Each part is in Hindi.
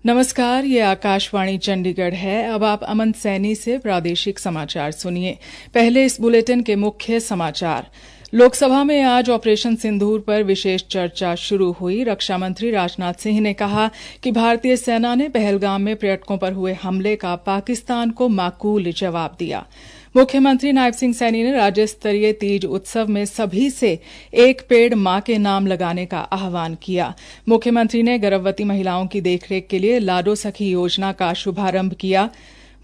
नमस्कार, ये आकाशवाणी चंडीगढ़ है। अब आप अमन सैनी से प्रादेशिक समाचार सुनिए। पहले इस बुलेटिन के मुख्य समाचार। लोकसभा में आज ऑपरेशन सिंदूर पर विशेष चर्चा शुरू हुई। रक्षा मंत्री राजनाथ सिंह ने कहा कि भारतीय सेना ने पहलगाम में पर्यटकों पर हुए हमले का पाकिस्तान को माकूल जवाब दिया। मुख्यमंत्री नायब सिंह सैनी ने राज्य स्तरीय तीज उत्सव में सभी से एक पेड़ मां के नाम लगाने का आह्वान किया। मुख्यमंत्री ने गर्भवती महिलाओं की देखरेख के लिए लाडो सखी योजना का शुभारंभ किया।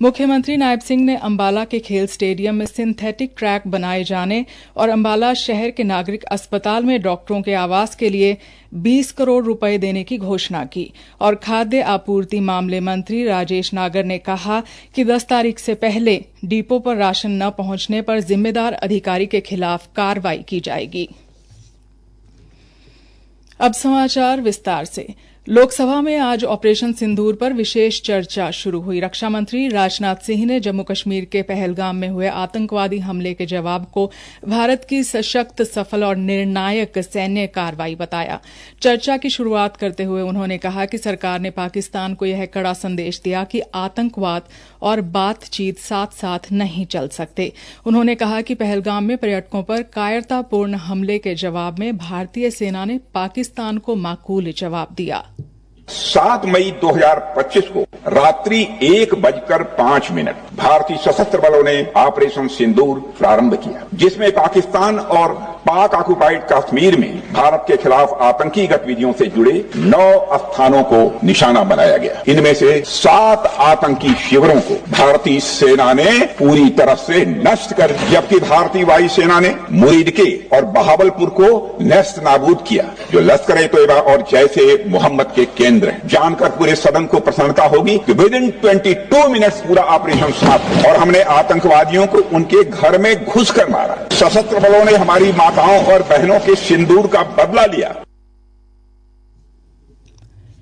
मुख्यमंत्री नायब सिंह ने अंबाला के खेल स्टेडियम में सिंथेटिक ट्रैक बनाए जाने और अंबाला शहर के नागरिक अस्पताल में डॉक्टरों के आवास के लिए 20 करोड़ रुपए देने की घोषणा की। और खाद्य आपूर्ति मामले मंत्री राजेश नागर ने कहा कि 10 तारीख से पहले डिपो पर राशन न पहुंचने पर जिम्मेदार अधिकारी के खिलाफ कार्रवाई की जाएगी। अब समाचार विस्तार से। लोकसभा में आज ऑपरेशन सिंदूर पर विशेष चर्चा शुरू हुई। रक्षा मंत्री राजनाथ सिंह ने जम्मू कश्मीर के पहलगाम में हुए आतंकवादी हमले के जवाब को भारत की सशक्त, सफल और निर्णायक सैन्य कार्रवाई बताया। चर्चा की शुरुआत करते हुए उन्होंने कहा कि सरकार ने पाकिस्तान को यह कड़ा संदेश दिया कि आतंकवाद और बातचीत साथ साथ नहीं चल सकते। उन्होंने कहा कि पहलगाम में पर्यटकों पर कायरतापूर्ण हमले के जवाब में भारतीय सेना ने पाकिस्तान को माकूल जवाब दिया। 7 मई 2025 को रात्रि 1:05 भारतीय सशस्त्र बलों ने ऑपरेशन सिंदूर प्रारंभ किया, जिसमें पाकिस्तान और पाक ऑक्युपाइड कश्मीर में भारत के खिलाफ आतंकी गतिविधियों से जुड़े 9 स्थानों को निशाना बनाया गया। इनमें से 7 आतंकी शिविरों को भारतीय सेना ने पूरी तरह से नष्ट कर, जबकि भारतीय वायुसेना ने मुरीदके और बहावलपुर को नेस्त नाबूद किया, जो लश्कर-ए-तोयबा और जैश-ए मोहम्मद के केंद्र जानकर पूरे सदन को प्रसन्नता होगी कि विदिन 22 मिनट्स पूरा ऑपरेशन समाप्त और हमने आतंकवादियों को उनके घर में घुसकर मारा। सशस्त्र बलों ने हमारी माताओं और बहनों के सिंदूर का बदला लिया।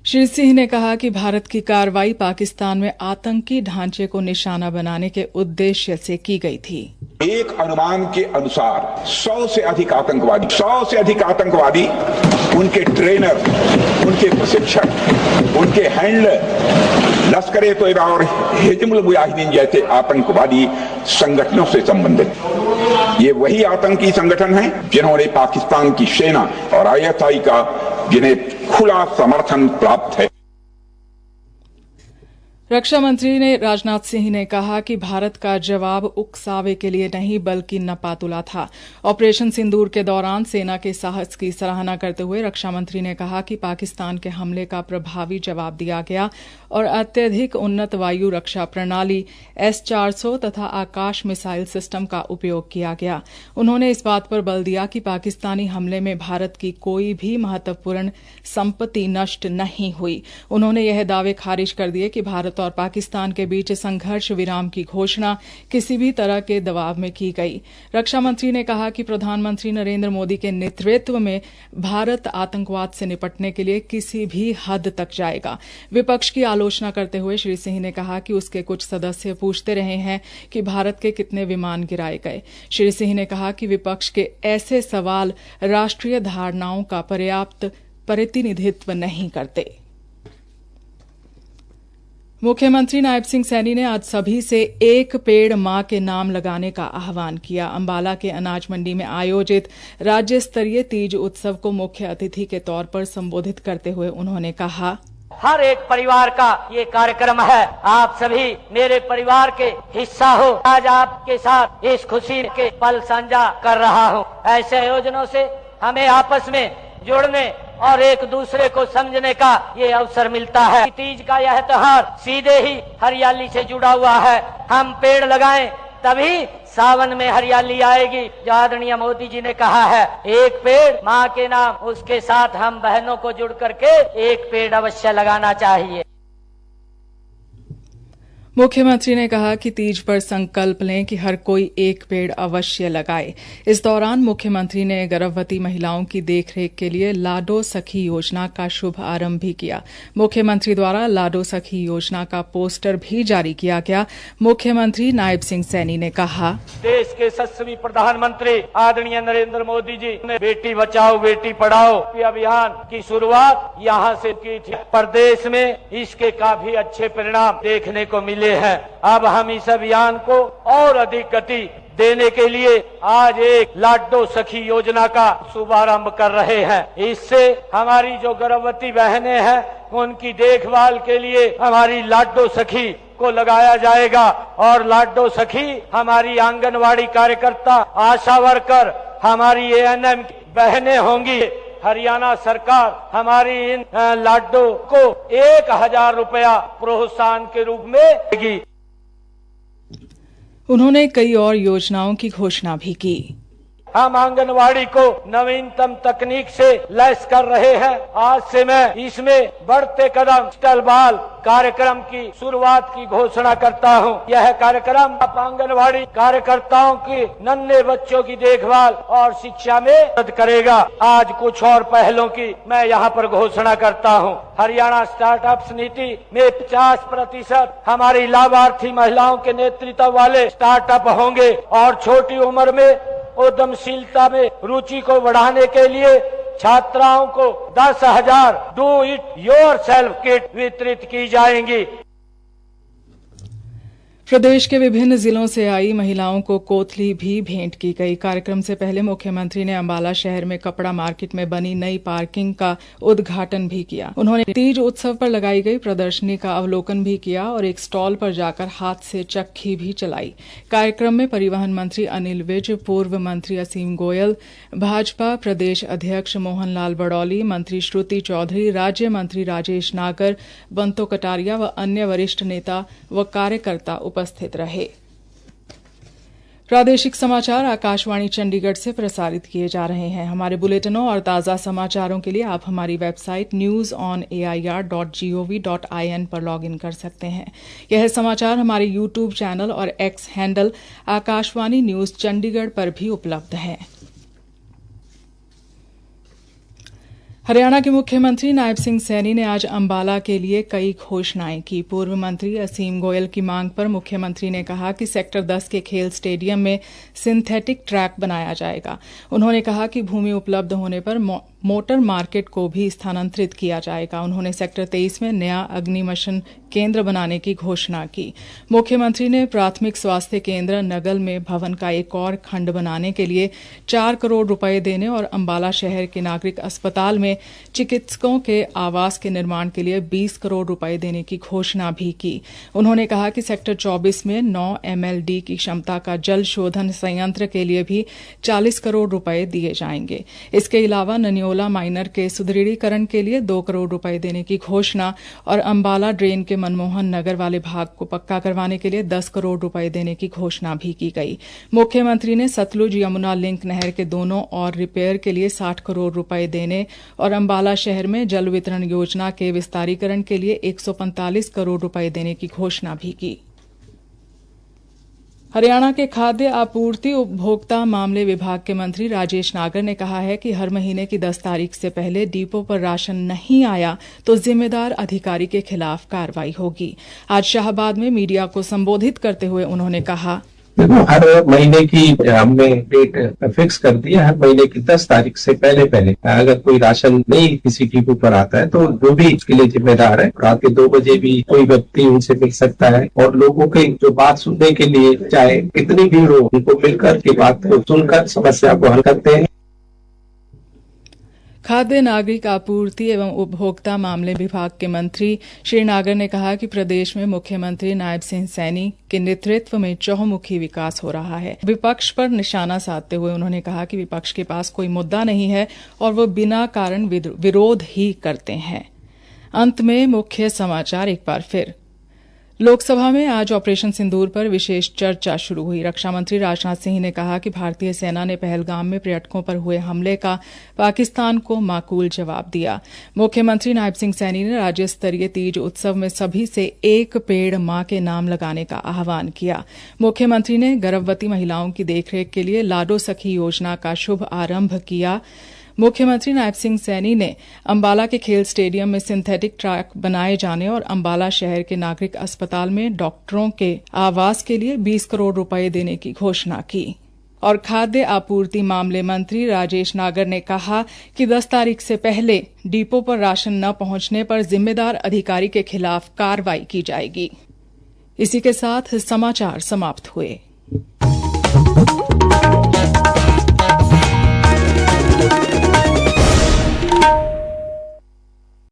श्री सिंह ने कहा कि भारत की कार्रवाई पाकिस्तान में आतंकी ढांचे को निशाना बनाने के उद्देश्य से की गई थी। एक अनुमान के अनुसार 100 से अधिक आतंकवादी, उनके ट्रेनर, उनके प्रशिक्षक, उनके हैंडलर लश्कर-ए-तोयबा और हिजबुल मुजाहिदीन जैसे आतंकवादी संगठनों से संबंधित। ये वही आतंकी संगठन हैं जिन्होंने पाकिस्तान की सेना और ISI का जिन्हें खुला समर्थन प्राप्त है। रक्षा मंत्री राजनाथ सिंह ने कहा कि भारत का जवाब उकसावे के लिए नहीं बल्कि नपातुला था। ऑपरेशन सिंदूर के दौरान सेना के साहस की सराहना करते हुए रक्षा मंत्री ने कहा कि पाकिस्तान के हमले का प्रभावी जवाब दिया गया और अत्यधिक उन्नत वायु रक्षा प्रणाली S-400 तथा आकाश मिसाइल सिस्टम का उपयोग किया गया। उन्होंने इस बात पर बल दिया कि पाकिस्तानी हमले में भारत की कोई भी महत्वपूर्ण संपत्ति नष्ट नहीं हुई। उन्होंने यह दावे खारिज कर दिए कि भारत और पाकिस्तान के बीच संघर्ष विराम की घोषणा किसी भी तरह के दबाव में की गई। रक्षा मंत्री ने कहा कि प्रधानमंत्री नरेंद्र मोदी के नेतृत्व में भारत आतंकवाद से निपटने के लिए किसी भी हद तक जाएगा। विपक्ष की आलोचना करते हुए श्री सिंह ने कहा कि उसके कुछ सदस्य पूछते रहे हैं कि भारत के कितने विमान गिराए गए। श्री सिंह ने कहा कि विपक्ष के ऐसे सवाल राष्ट्रीय धारणाओं का पर्याप्त प्रतिनिधित्व नहीं करते। मुख्यमंत्री नायब सिंह सैनी ने आज सभी से एक पेड़ मां के नाम लगाने का आह्वान किया। अंबाला के अनाज मंडी में आयोजित राज्य स्तरीय तीज उत्सव को मुख्य अतिथि के तौर पर संबोधित करते हुए उन्होंने कहा, हर एक परिवार का ये कार्यक्रम है। आप सभी मेरे परिवार के हिस्सा हो। आज आपके साथ इस खुशी के पल साझा कर रहा हूँ। ऐसे आयोजनों से हमें आपस में जुड़ने और एक दूसरे को समझने का ये अवसर मिलता है। तीज का यह त्योहार सीधे ही हरियाली से जुड़ा हुआ है। हम पेड़ लगाएं तभी सावन में हरियाली आएगी। जो आदरणीय मोदी जी ने कहा है, एक पेड़ माँ के नाम, उसके साथ हम बहनों को जुड़ करके एक पेड़ अवश्य लगाना चाहिए। मुख्यमंत्री ने कहा कि तीज पर संकल्प लें कि हर कोई एक पेड़ अवश्य लगाए। इस दौरान मुख्यमंत्री ने गर्भवती महिलाओं की देखरेख के लिए लाडो सखी योजना का शुभ आरंभ भी किया। मुख्यमंत्री द्वारा लाडो सखी योजना का पोस्टर भी जारी किया गया। मुख्यमंत्री नायब सिंह सैनी ने कहा, देश के यशस्वी प्रधानमंत्री आदरणीय नरेंद्र मोदी जी ने बेटी बचाओ बेटी पढ़ाओ अभियान की शुरुआत यहाँ से की थी। प्रदेश में इसके काफी अच्छे परिणाम देखने को मिले हैं। अब हम इस अभियान को और अधिक गति देने के लिए आज एक लाडो सखी योजना का शुभारंभ कर रहे हैं। इससे हमारी जो गर्भवती बहनें हैं उनकी देखभाल के लिए हमारी लाडो सखी को लगाया जाएगा और लाडो सखी हमारी आंगनवाड़ी कार्यकर्ता, आशा वर्कर, हमारी ANM बहनें होंगी। हरियाणा सरकार हमारी इन लाडो को 1000 रुपया प्रोत्साहन के रूप में देगी। उन्होंने कई और योजनाओं की घोषणा भी की। हम आंगनवाड़ी को नवीनतम तकनीक से लैस कर रहे हैं। आज से मैं इसमें बढ़ते कदम डिजिटल बाल कार्यक्रम की शुरुआत की घोषणा करता हूं। यह कार्यक्रम आंगनवाड़ी कार्यकर्ताओं की नन्हे बच्चों की देखभाल और शिक्षा में मदद करेगा। आज कुछ और पहलों की मैं यहां पर घोषणा करता हूं। हरियाणा स्टार्टअप्स नीति में 50% हमारी लाभार्थी महिलाओं के नेतृत्व वाले स्टार्टअप होंगे और छोटी उम्र में उद्यमशीलता में रुचि को बढ़ाने के लिए छात्राओं को 10,000 डू इट योरसेल्फ किट वितरित की जाएंगी। प्रदेश के विभिन्न जिलों से आई महिलाओं को कोथली भी भेंट की गई। कार्यक्रम से पहले मुख्यमंत्री ने अंबाला शहर में कपड़ा मार्केट में बनी नई पार्किंग का उद्घाटन भी किया। उन्होंने तीज उत्सव पर लगाई गई प्रदर्शनी का अवलोकन भी किया और एक स्टॉल पर जाकर हाथ से चक्की भी चलाई। कार्यक्रम में परिवहन मंत्री अनिल विज, पूर्व मंत्री असीम गोयल, भाजपा प्रदेश अध्यक्ष मोहन लाल बड़ौली, मंत्री श्रुति चौधरी, राज्य मंत्री राजेश नागर, बंतो कटारिया व अन्य वरिष्ठ नेता व कार्यकर्ता उपस्थित रहे। प्रादेशिक समाचार आकाशवाणी चंडीगढ़ से प्रसारित किए जा रहे हैं। हमारे बुलेटिनों और ताज़ा समाचारों के लिए आप हमारी वेबसाइट newsonair.gov.in पर लॉगिन कर सकते हैं। यह समाचार हमारे यूट्यूब चैनल और x handle Akashvani news Chandigarh पर भी उपलब्ध हैं। हरियाणा के मुख्यमंत्री नायब सिंह सैनी ने आज अंबाला के लिए कई घोषणाएं की। पूर्व मंत्री असीम गोयल की मांग पर मुख्यमंत्री ने कहा कि सेक्टर 10 के खेल स्टेडियम में सिंथेटिक ट्रैक बनाया जाएगा। उन्होंने कहा कि भूमि उपलब्ध होने पर मोटर मार्केट को भी स्थानांतरित किया जाएगा। उन्होंने सेक्टर 23 में नया अग्निशमन केंद्र बनाने की घोषणा की। मुख्यमंत्री ने प्राथमिक स्वास्थ्य केंद्र नगल में भवन का एक और खंड बनाने के लिए 4 करोड़ रुपए देने और अंबाला शहर के नागरिक अस्पताल में चिकित्सकों के आवास के निर्माण के लिए 20 करोड़ रुपए देने की घोषणा भी की। उन्होंने कहा कि सेक्टर 24 में 9 MLD की क्षमता का जल शोधन संयंत्र के लिए भी 40 करोड़ रुपए दिए जाएंगे। इसके अलावा ननियोला माइनर के सुदृढ़ीकरण के लिए 2 करोड़ रुपए देने की घोषणा और अंबाला ड्रेन के मनमोहन नगर वाले भाग को पक्का करवाने के लिए 10 करोड़ रुपए देने की घोषणा भी की गई। मुख्यमंत्री ने सतलुज यमुना लिंक नहर के दोनों और रिपेयर के लिए 60 करोड़ रुपए देने और अंबाला शहर में जल वितरण योजना के विस्तारीकरण के लिए 145 करोड़ रुपए देने की घोषणा भी की। हरियाणा के खाद्य आपूर्ति उपभोक्ता मामले विभाग के मंत्री राजेश नागर ने कहा है कि हर महीने की 10 तारीख से पहले डिपो पर राशन नहीं आया तो जिम्मेदार अधिकारी के खिलाफ कार्रवाई होगी। आज शाहबाद में मीडिया को संबोधित करते हुए उन्होंने कहा, देखो, हर महीने की हमने डेट फिक्स कर दी है। हर महीने की 10 तारीख से पहले अगर कोई राशन नहीं किसी डिपो पर आता है तो जो भी इसके लिए जिम्मेदार है, रात के 2 बजे भी कोई व्यक्ति उनसे मिल सकता है और लोगों की जो बात सुनने के लिए चाहे कितनी भीड़ हो उनको मिलकर की बात को सुनकर समस्या को हल करते हैं। खाद्य नागरिक आपूर्ति एवं उपभोक्ता मामले विभाग के मंत्री श्री नागर ने कहा कि प्रदेश में मुख्यमंत्री नायब सिंह सैनी के नेतृत्व में चहुमुखी विकास हो रहा है। विपक्ष पर निशाना साधते हुए उन्होंने कहा कि विपक्ष के पास कोई मुद्दा नहीं है और वो बिना कारण विरोध ही करते हैं। अंत में मुख्य समाचार एक बार फिर। लोकसभा में आज ऑपरेशन सिंदूर पर विशेष चर्चा शुरू हुई। रक्षा मंत्री राजनाथ सिंह ने कहा कि भारतीय सेना ने पहलगाम में पर्यटकों पर हुए हमले का पाकिस्तान को माकूल जवाब दिया। मुख्यमंत्री नायब सिंह सैनी ने राज्य स्तरीय तीज उत्सव में सभी से एक पेड़ मां के नाम लगाने का आह्वान किया। मुख्यमंत्री ने गर्भवती महिलाओं की देखरेख के लिए लाडो सखी योजना का शुभ आरंभ किया। मुख्यमंत्री नायब सिंह सैनी ने अंबाला के खेल स्टेडियम में सिंथेटिक ट्रैक बनाए जाने और अंबाला शहर के नागरिक अस्पताल में डॉक्टरों के आवास के लिए 20 करोड़ रुपए देने की घोषणा की। और खाद्य आपूर्ति मामले मंत्री राजेश नागर ने कहा कि 10 तारीख से पहले डिपो पर राशन न पहुंचने पर जिम्मेदार अधिकारी के खिलाफ कार्रवाई की जाएगी। इसी के साथ समाचार समाप्त हुए।